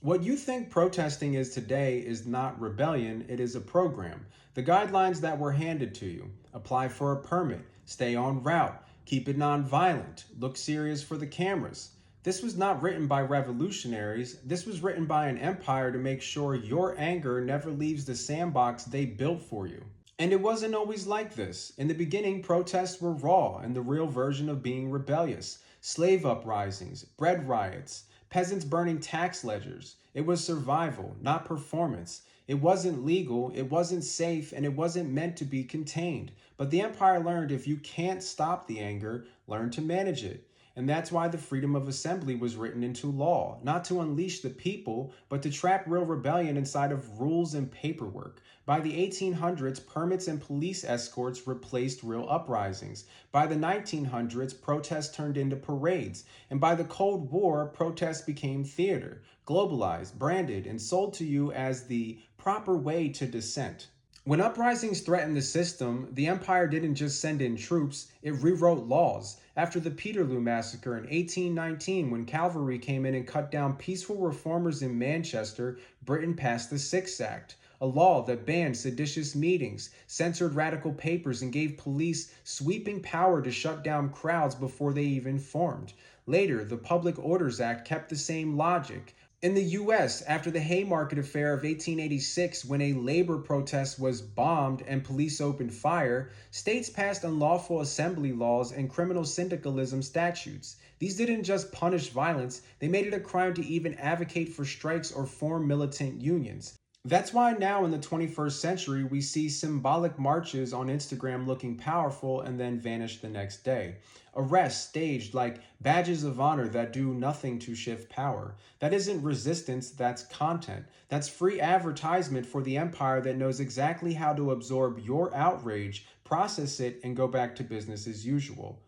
What you think protesting is today is not rebellion, it is a program. The guidelines that were handed to you: apply for a permit, stay on route, keep it nonviolent, look serious for the cameras. This was not written by revolutionaries, this was written by an empire to make sure your anger never leaves the sandbox they built for you. And it wasn't always like this. In the beginning, protests were raw and the real version of being rebellious. Slave uprisings, bread riots, peasants burning tax ledgers. It was survival, not performance. It wasn't legal, it wasn't safe, and it wasn't meant to be contained. But the empire learned if you can't stop the anger, learn to manage it. And that's why the freedom of assembly was written into law, not to unleash the people, but to trap real rebellion inside of rules and paperwork. By the 1800s, permits and police escorts replaced real uprisings. By the 1900s, protests turned into parades. And by the Cold War, protests became theater, globalized, branded, and sold to you as the proper way to dissent. When uprisings threatened the system, the empire didn't just send in troops, it rewrote laws. After the Peterloo Massacre in 1819, when cavalry came in and cut down peaceful reformers in Manchester, Britain passed the Six Act, a law that banned seditious meetings, censored radical papers, and gave police sweeping power to shut down crowds before they even formed. Later, the Public Orders Act kept the same logic. In the US, after the Haymarket Affair of 1886, when a labor protest was bombed and police opened fire, states passed unlawful assembly laws and criminal syndicalism statutes. These didn't just punish violence, they made it a crime to even advocate for strikes or form militant unions. That's why now in the 21st century, we see symbolic marches on Instagram looking powerful and then vanish the next day. Arrests staged like badges of honor that do nothing to shift power. That isn't resistance, that's content. That's free advertisement for the empire that knows exactly how to absorb your outrage, process it, and go back to business as usual.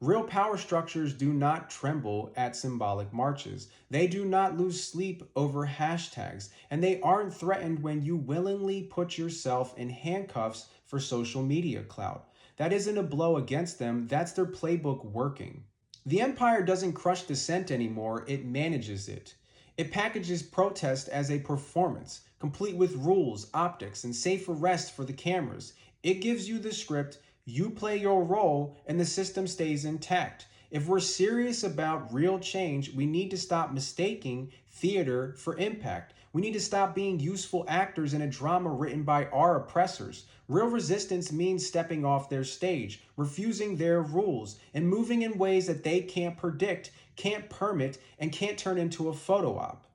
Real power structures do not tremble at symbolic marches. They do not lose sleep over hashtags, and they aren't threatened when you willingly put yourself in handcuffs for social media clout. That isn't a blow against them, that's their playbook working. The empire doesn't crush dissent anymore, it manages it. It packages protest as a performance, complete with rules, optics, and safe arrest for the cameras. It gives you the script, you play your role, and the system stays intact. If we're serious about real change, we need to stop mistaking theater for impact. We need to stop being useful actors in a drama written by our oppressors. Real resistance means stepping off their stage, refusing their rules, and moving in ways that they can't predict, can't permit, and can't turn into a photo op.